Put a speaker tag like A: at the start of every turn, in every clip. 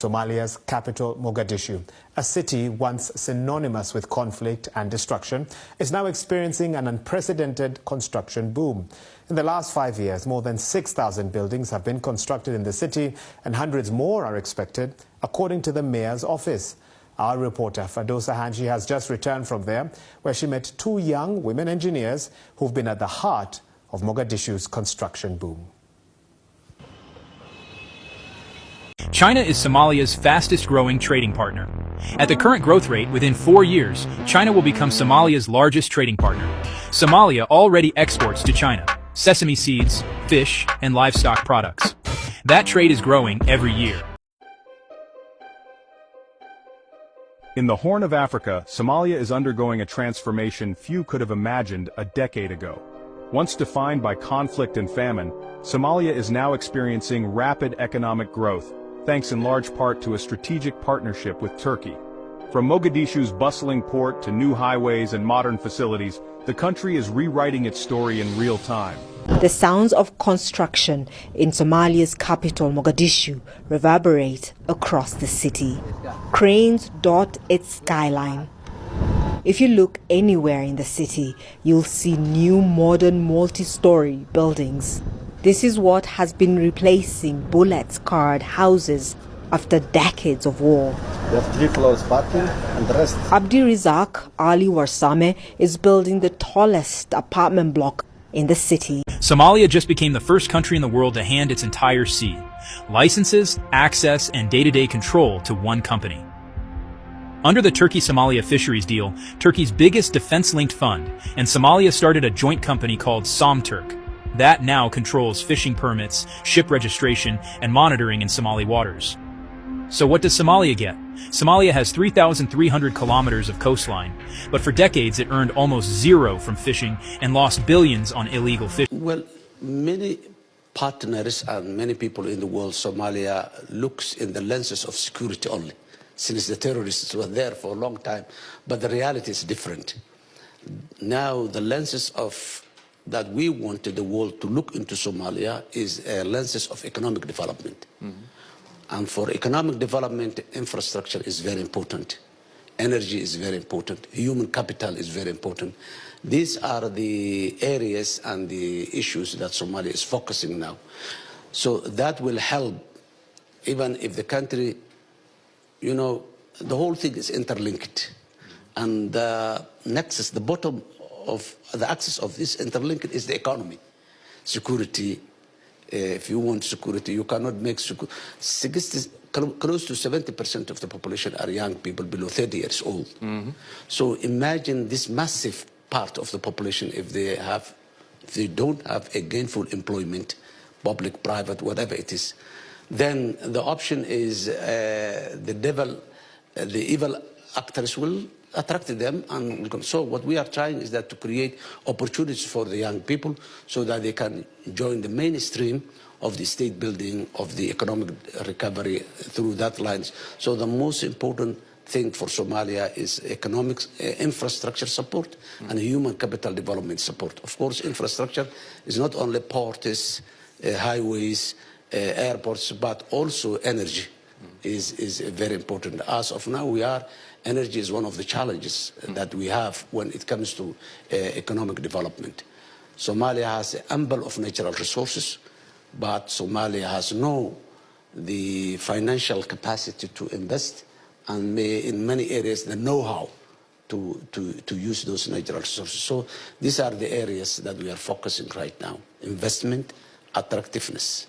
A: Somalia's capital, Mogadishu, a city once synonymous with conflict and destruction, is now experiencing an unprecedented construction boom. In the last 5 years, more than 6,000 buildings have been constructed in the city, and hundreds more are expected, according to the mayor's office. Our reporter Fadosa Hanji has just returned from there, where she met two young women engineers who've been at the heart of Mogadishu's construction boom.
B: China is Somalia's fastest-growing trading partner. At the current growth rate, within 4 years, China will become Somalia's largest trading partner. Somalia already exports to China sesame seeds, fish, and livestock products. That trade is growing every year.
C: In the Horn of Africa, Somalia is undergoing a transformation few could have imagined a decade ago. Once defined by conflict and famine, Somalia is now experiencing rapid economic growth, thanks in large part to a strategic partnership with Turkey. From Mogadishu's bustling port to new highways and modern facilities, the country is rewriting its story in real time.
D: The sounds of construction in Somalia's capital, Mogadishu, reverberate across the city. Cranes dot its skyline. If you look anywhere in the city, you'll see new modern multi-story buildings. This is what has been replacing bullet-scarred houses after decades of war.
E: We have 3 floors parking and the rest.
D: Abdi Rizak Ali Warsame is building the tallest apartment block in the city.
B: Somalia just became the first country in the world to hand its entire sea, licenses, access, and day-to-day control to one company. Under the Turkey-Somalia fisheries deal, Turkey's biggest defense-linked fund, and Somalia started a joint company called SOMTurk. That now controls fishing permits, ship registration, and monitoring in Somali waters. So what does Somalia get? Somalia has 3,300 kilometers of coastline, but for decades it earned almost zero from fishing and lost billions on illegal fishing.
F: Well, many partners and many people in the world, Somalia looks in the lenses of security only, since the terrorists were there for a long time. But the reality is different. Now the lenses that we wanted the world to look into Somalia is lenses of economic development. And for economic development, infrastructure is very important. Energy is very important. Human capital is very important. These are the areas and the issues that Somalia is focusing now. So that will help, even if the country, you know, the whole thing is interlinked. And the nexus, the bottom of the axis of this interlinked is the economy. Security. If you want security, you cannot make security. Close to 70% of the population are young people below 30 years old. So imagine this massive part of the population if they don't have a gainful employment, public, private, whatever it is, then the option is the evil actors will attract them. And so what we are trying is that to create opportunities for the young people so that they can join the mainstream of the state building, of the economic recovery through that lines. So the most important thing for Somalia is economic infrastructure support and human capital development support. Of course, infrastructure is not only ports, highways, airports, but also energy is very important. As of now, energy is one of the challenges that we have when it comes to economic development. Somalia has ample of natural resources, but Somalia has the financial capacity to invest and in many areas the know-how to use those natural resources. So these are the areas that we are focusing right now: investment, attractiveness.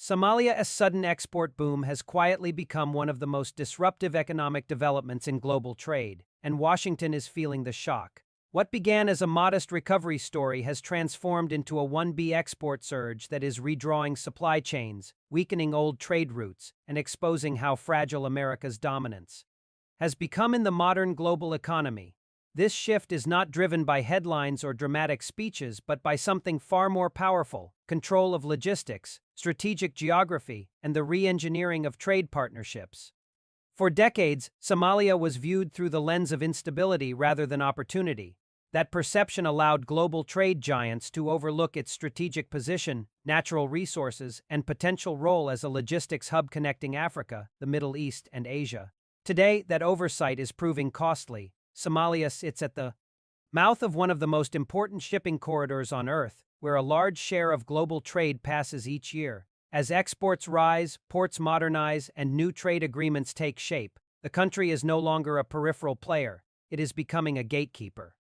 G: Somalia's sudden export boom has quietly become one of the most disruptive economic developments in global trade, and Washington is feeling the shock. What began as a modest recovery story has transformed into a 1B export surge that is redrawing supply chains, weakening old trade routes, and exposing how fragile America's dominance has become in the modern global economy. This shift is not driven by headlines or dramatic speeches, but by something far more powerful: control of logistics, strategic geography, and the re-engineering of trade partnerships. For decades, Somalia was viewed through the lens of instability rather than opportunity. That perception allowed global trade giants to overlook its strategic position, natural resources, and potential role as a logistics hub connecting Africa, the Middle East, and Asia. Today, that oversight is proving costly. Somalia sits at the mouth of one of the most important shipping corridors on Earth, where a large share of global trade passes each year. As exports rise, ports modernize, and new trade agreements take shape, the country is no longer a peripheral player. It is becoming a gatekeeper.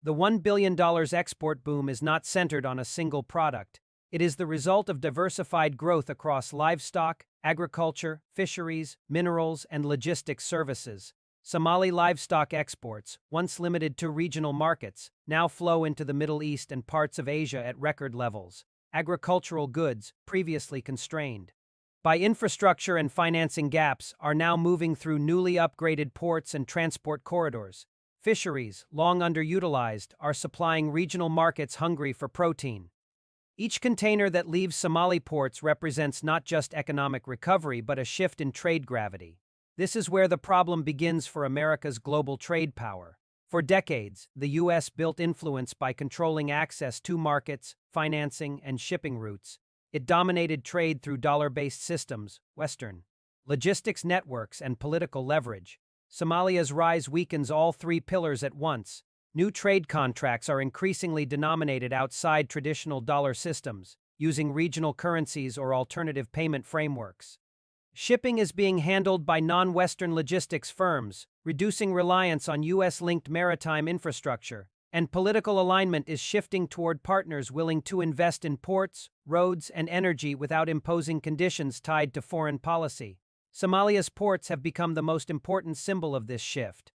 G: The $1 billion export boom is not centered on a single product. It is the result of diversified growth across livestock, agriculture, fisheries, minerals, and logistics services. Somali livestock exports, once limited to regional markets, now flow into the Middle East and parts of Asia at record levels. Agricultural goods, previously constrained by infrastructure and financing gaps, are now moving through newly upgraded ports and transport corridors. Fisheries, long underutilized, are supplying regional markets hungry for protein. Each container that leaves Somali ports represents not just economic recovery but a shift in trade gravity. This is where the problem begins for America's global trade power. For decades, the U.S. built influence by controlling access to markets, financing, and shipping routes. It dominated trade through dollar-based systems, Western logistics networks, and political leverage. Somalia's rise weakens all three pillars at once. New trade contracts are increasingly denominated outside traditional dollar systems, using regional currencies or alternative payment frameworks. Shipping is being handled by non-Western logistics firms, reducing reliance on U.S.-linked maritime infrastructure, and political alignment is shifting toward partners willing to invest in ports, roads, and energy without imposing conditions tied to foreign policy. Somalia's ports have become the most important symbol of this shift.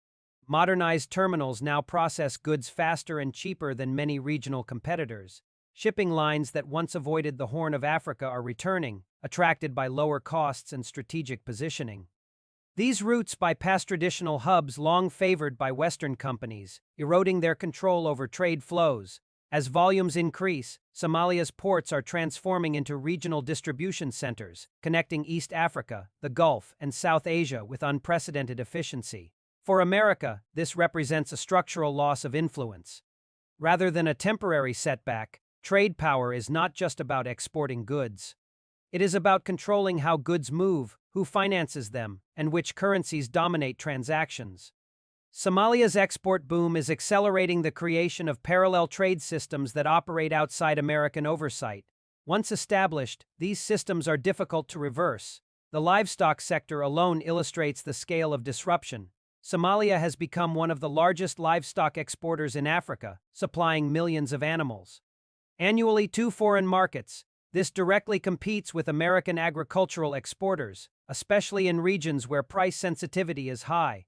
G: Modernized terminals now process goods faster and cheaper than many regional competitors. Shipping lines that once avoided the Horn of Africa are returning, attracted by lower costs and strategic positioning. These routes bypass traditional hubs long favored by Western companies, eroding their control over trade flows. As volumes increase, Somalia's ports are transforming into regional distribution centers, connecting East Africa, the Gulf, and South Asia with unprecedented efficiency. For America, this represents a structural loss of influence. Rather than a temporary setback, trade power is not just about exporting goods. It is about controlling how goods move, who finances them, and which currencies dominate transactions. Somalia's export boom is accelerating the creation of parallel trade systems that operate outside American oversight. Once established, these systems are difficult to reverse. The livestock sector alone illustrates the scale of disruption. Somalia has become one of the largest livestock exporters in Africa, supplying millions of animals annually to foreign markets. This directly competes with American agricultural exporters, especially in regions where price sensitivity is high.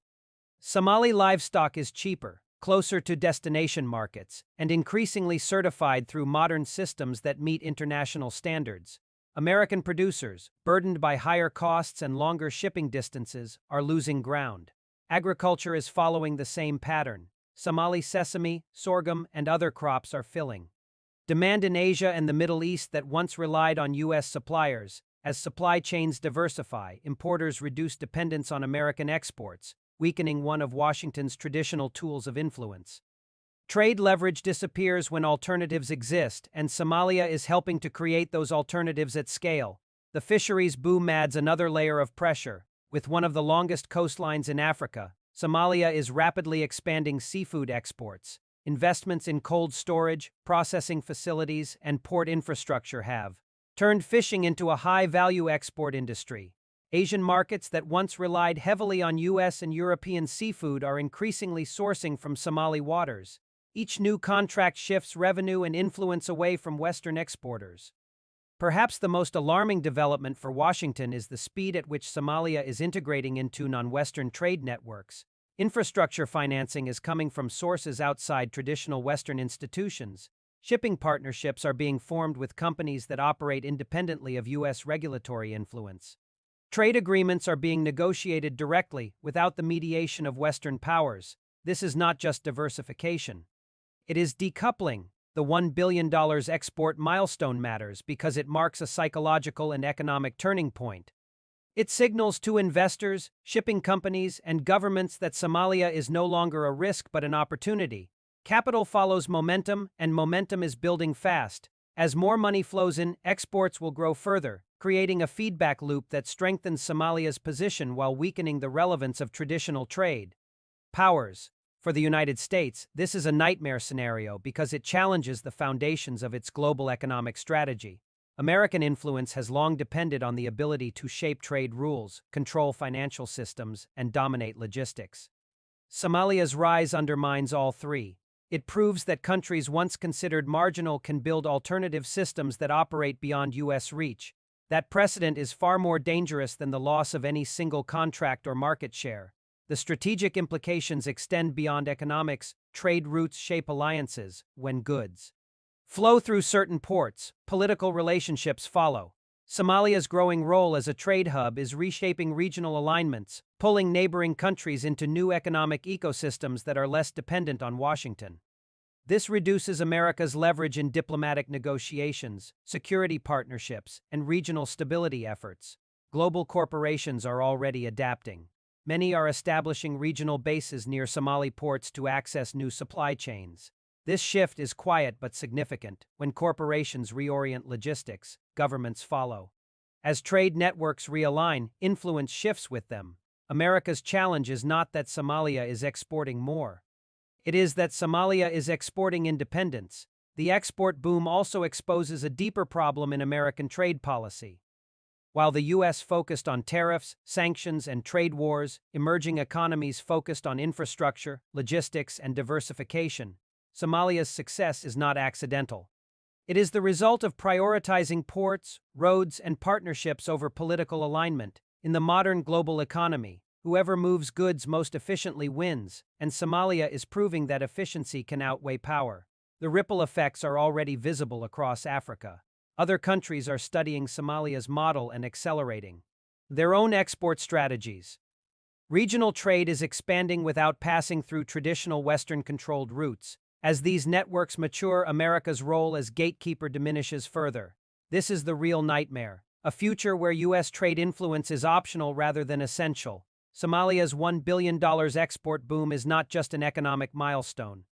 G: Somali livestock is cheaper, closer to destination markets, and increasingly certified through modern systems that meet international standards. American producers, burdened by higher costs and longer shipping distances, are losing ground. Agriculture is following the same pattern. Somali sesame, sorghum, and other crops are filling demand in Asia and the Middle East that once relied on U.S. suppliers. As supply chains diversify, importers reduce dependence on American exports, weakening one of Washington's traditional tools of influence. Trade leverage disappears when alternatives exist, and Somalia is helping to create those alternatives at scale. The fisheries boom adds another layer of pressure. With one of the longest coastlines in Africa, Somalia is rapidly expanding seafood exports. Investments in cold storage, processing facilities, and port infrastructure have turned fishing into a high-value export industry. Asian markets that once relied heavily on U.S. and European seafood are increasingly sourcing from Somali waters. Each new contract shifts revenue and influence away from Western exporters. Perhaps the most alarming development for Washington is the speed at which Somalia is integrating into non-Western trade networks. Infrastructure financing is coming from sources outside traditional Western institutions. Shipping partnerships are being formed with companies that operate independently of U.S. regulatory influence. Trade agreements are being negotiated directly, without the mediation of Western powers. This is not just diversification. It is decoupling. The $1 billion export milestone matters because it marks a psychological and economic turning point. It signals to investors, shipping companies, and governments that Somalia is no longer a risk but an opportunity. Capital follows momentum, and momentum is building fast. As more money flows in, exports will grow further, creating a feedback loop that strengthens Somalia's position while weakening the relevance of traditional trade. Powers. For the United States, this is a nightmare scenario because it challenges the foundations of its global economic strategy. American influence has long depended on the ability to shape trade rules, control financial systems, and dominate logistics. Somalia's rise undermines all three. It proves that countries once considered marginal can build alternative systems that operate beyond U.S. reach. That precedent is far more dangerous than the loss of any single contract or market share. The strategic implications extend beyond economics. Trade routes shape alliances when goods flow through certain ports, political relationships follow. Somalia's growing role as a trade hub is reshaping regional alignments, pulling neighboring countries into new economic ecosystems that are less dependent on Washington. This reduces America's leverage in diplomatic negotiations, security partnerships, and regional stability efforts. Global corporations are already adapting. Many are establishing regional bases near Somali ports to access new supply chains. This shift is quiet but significant. When corporations reorient logistics, governments follow. As trade networks realign, influence shifts with them. America's challenge is not that Somalia is exporting more. It is that Somalia is exporting independence. The export boom also exposes a deeper problem in American trade policy. While the U.S. focused on tariffs, sanctions, and trade wars, emerging economies focused on infrastructure, logistics, and diversification. Somalia's success is not accidental. It is the result of prioritizing ports, roads, and partnerships over political alignment. In the modern global economy, whoever moves goods most efficiently wins, and Somalia is proving that efficiency can outweigh power. The ripple effects are already visible across Africa. Other countries are studying Somalia's model and accelerating their own export strategies. Regional trade is expanding without passing through traditional Western-controlled routes. As these networks mature, America's role as gatekeeper diminishes further. This is the real nightmare, a future where U.S. trade influence is optional rather than essential. Somalia's $1 billion export boom is not just an economic milestone.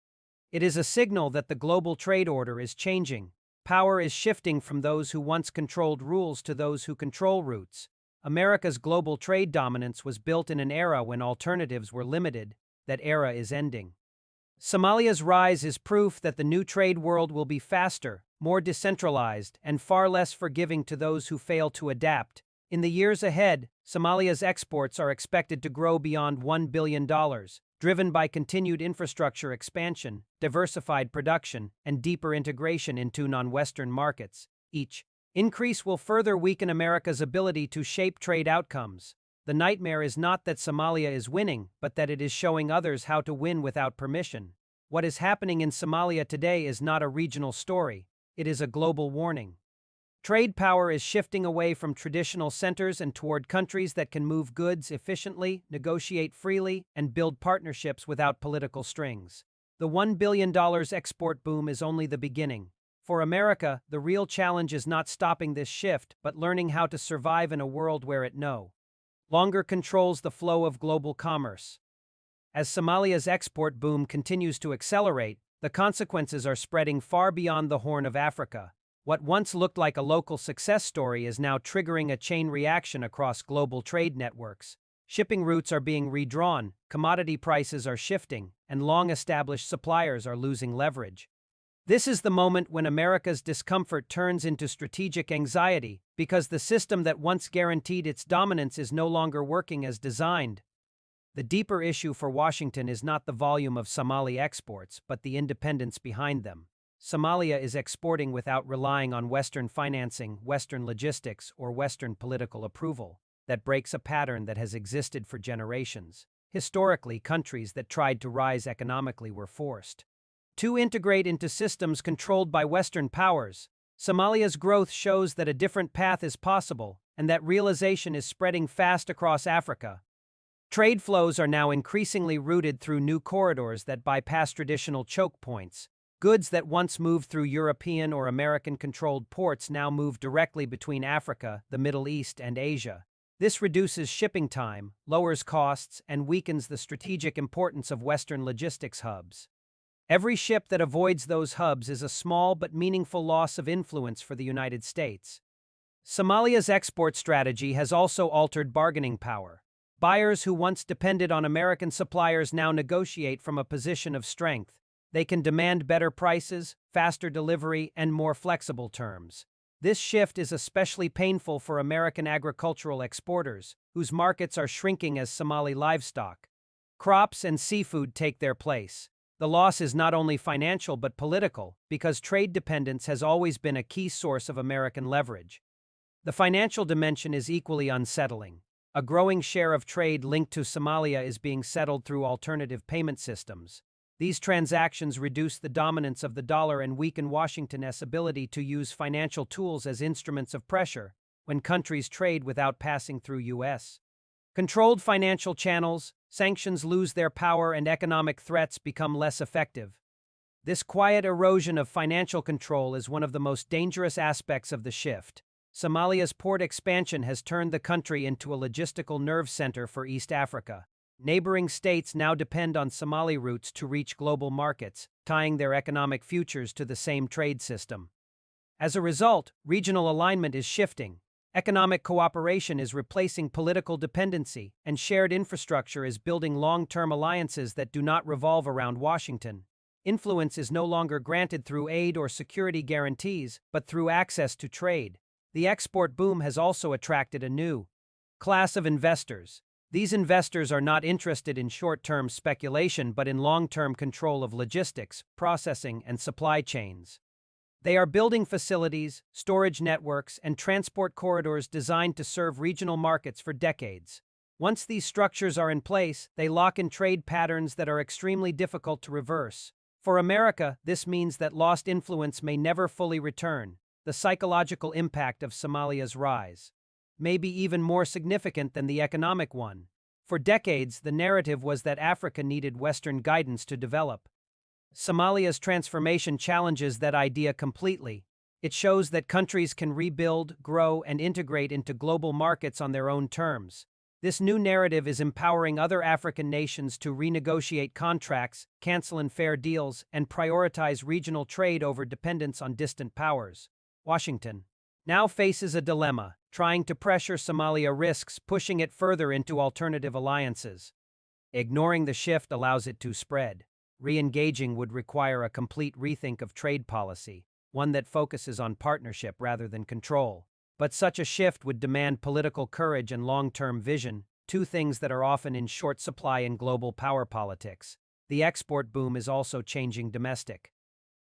G: It is a signal that the global trade order is changing. Power is shifting from those who once controlled rules to those who control routes. America's global trade dominance was built in an era when alternatives were limited. That era is ending. Somalia's rise is proof that the new trade world will be faster, more decentralized, and far less forgiving to those who fail to adapt. In the years ahead, Somalia's exports are expected to grow beyond $1 billion, driven by continued infrastructure expansion, diversified production, and deeper integration into non-Western markets. Each increase will further weaken America's ability to shape trade outcomes. The nightmare is not that Somalia is winning, but that it is showing others how to win without permission. What is happening in Somalia today is not a regional story. It is a global warning. Trade power is shifting away from traditional centers and toward countries that can move goods efficiently, negotiate freely, and build partnerships without political strings. The $1 billion export boom is only the beginning. For America, the real challenge is not stopping this shift, but learning how to survive in a world where it no longer controls the flow of global commerce. As Somalia's export boom continues to accelerate, the consequences are spreading far beyond the Horn of Africa. What once looked like a local success story is now triggering a chain reaction across global trade networks. Shipping routes are being redrawn, commodity prices are shifting, and long-established suppliers are losing leverage. This is the moment when America's discomfort turns into strategic anxiety, because the system that once guaranteed its dominance is no longer working as designed. The deeper issue for Washington is not the volume of Somali exports, but the independence behind them. Somalia is exporting without relying on Western financing, Western logistics, or Western political approval. That breaks a pattern that has existed for generations. Historically, countries that tried to rise economically were forced to integrate into systems controlled by Western powers. Somalia's growth shows that a different path is possible, and that realization is spreading fast across Africa. Trade flows are now increasingly routed through new corridors that bypass traditional choke points. Goods that once moved through European or American-controlled ports now move directly between Africa, the Middle East, and Asia. This reduces shipping time, lowers costs, and weakens the strategic importance of Western logistics hubs. Every ship that avoids those hubs is a small but meaningful loss of influence for the United States. Somalia's export strategy has also altered bargaining power. Buyers who once depended on American suppliers now negotiate from a position of strength. They can demand better prices, faster delivery, and more flexible terms. This shift is especially painful for American agricultural exporters, whose markets are shrinking as Somali livestock. Crops and seafood take their place. The loss is not only financial but political, because trade dependence has always been a key source of American leverage. The financial dimension is equally unsettling. A growing share of trade linked to Somalia is being settled through alternative payment systems. These transactions reduce the dominance of the dollar and weaken Washington's ability to use financial tools as instruments of pressure when countries trade without passing through U.S. controlled financial channels. Sanctions lose their power and economic threats become less effective. This quiet erosion of financial control is one of the most dangerous aspects of the shift. Somalia's port expansion has turned the country into a logistical nerve center for East Africa. Neighboring states now depend on Somali routes to reach global markets, tying their economic futures to the same trade system. As a result, regional alignment is shifting. Economic cooperation is replacing political dependency, and shared infrastructure is building long-term alliances that do not revolve around Washington. Influence is no longer granted through aid or security guarantees, but through access to trade. The export boom has also attracted a new class of investors. These investors are not interested in short-term speculation but in long-term control of logistics, processing, and supply chains. They are building facilities, storage networks, and transport corridors designed to serve regional markets for decades. Once these structures are in place, they lock in trade patterns that are extremely difficult to reverse. For America, this means that lost influence may never fully return. The psychological impact of Somalia's rise may be even more significant than the economic one. For decades, the narrative was that Africa needed Western guidance to develop. Somalia's transformation challenges that idea completely. It shows that countries can rebuild, grow, and integrate into global markets on their own terms. This new narrative is empowering other African nations to renegotiate contracts, cancel unfair deals, and prioritize regional trade over dependence on distant powers. Washington now faces a dilemma. Trying to pressure Somalia risks pushing it further into alternative alliances. Ignoring the shift allows it to spread. Re-engaging would require a complete rethink of trade policy, one that focuses on partnership rather than control. But such a shift would demand political courage and long-term vision, two things that are often in short supply in global power politics. The export boom is also changing domestic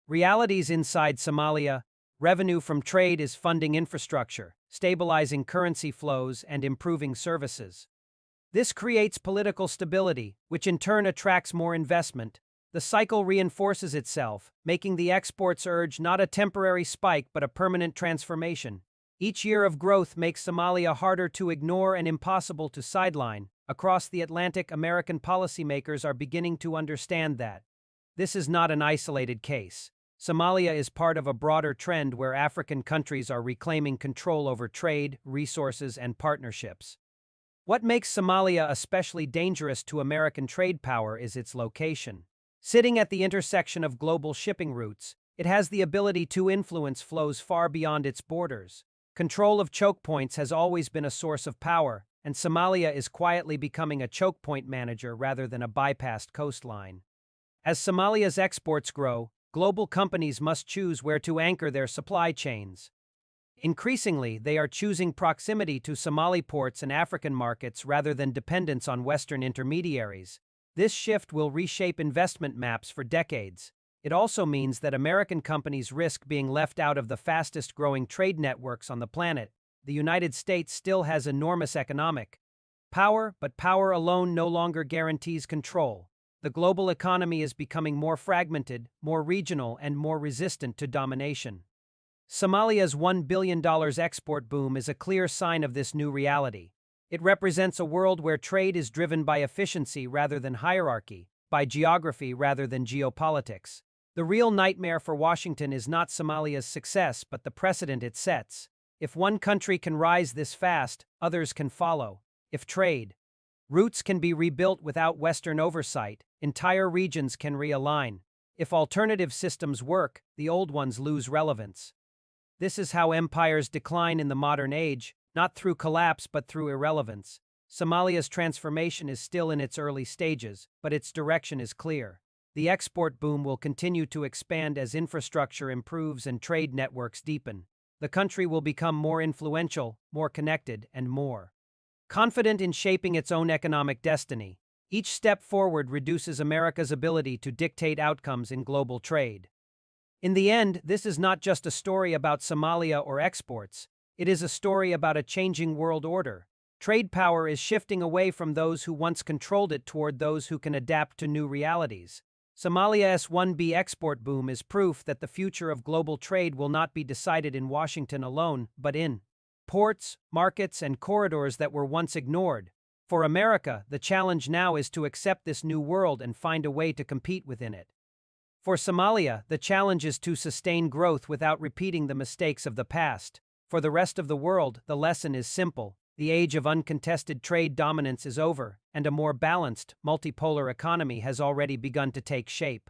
G: realities inside Somalia. Revenue from trade is funding infrastructure, stabilizing currency flows, and improving services. This creates political stability, which in turn attracts more investment. The cycle reinforces itself, making the export surge not a temporary spike but a permanent transformation. Each year of growth makes Somalia harder to ignore and impossible to sideline. Across the Atlantic, American policymakers are beginning to understand that this is not an isolated case. Somalia is part of a broader trend where African countries are reclaiming control over trade, resources, and partnerships. What makes Somalia especially dangerous to American trade power is its location. Sitting at the intersection of global shipping routes, it has the ability to influence flows far beyond its borders. Control of choke points has always been a source of power, and Somalia is quietly becoming a choke point manager rather than a bypassed coastline. As Somalia's exports grow, global companies must choose where to anchor their supply chains. Increasingly, they are choosing proximity to Somali ports and African markets rather than dependence on Western intermediaries. This shift will reshape investment maps for decades. It also means that American companies risk being left out of the fastest-growing trade networks on the planet. The United States still has enormous economic power, but power alone no longer guarantees control. The global economy is becoming more fragmented, more regional, and more resistant to domination. Somalia's $1 billion export boom is a clear sign of this new reality. It represents a world where trade is driven by efficiency rather than hierarchy, by geography rather than geopolitics. The real nightmare for Washington is not Somalia's success, but the precedent it sets. If one country can rise this fast, others can follow. If trade routes can be rebuilt without Western oversight, entire regions can realign. If alternative systems work, the old ones lose relevance. This is how empires decline in the modern age, not through collapse but through irrelevance. Somalia's transformation is still in its early stages, but its direction is clear. The export boom will continue to expand as infrastructure improves and trade networks deepen. The country will become more influential, more connected, and more confident in shaping its own economic destiny. Each step forward reduces America's ability to dictate outcomes in global trade. In the end, this is not just a story about Somalia or exports. It is a story about a changing world order. Trade power is shifting away from those who once controlled it toward those who can adapt to new realities. Somalia's 1B export boom is proof that the future of global trade will not be decided in Washington alone, but in ports, markets, and corridors that were once ignored. For America, the challenge now is to accept this new world and find a way to compete within it. For Somalia, the challenge is to sustain growth without repeating the mistakes of the past. For the rest of the world, the lesson is simple. The age of uncontested trade dominance is over, and a more balanced, multipolar economy has already begun to take shape.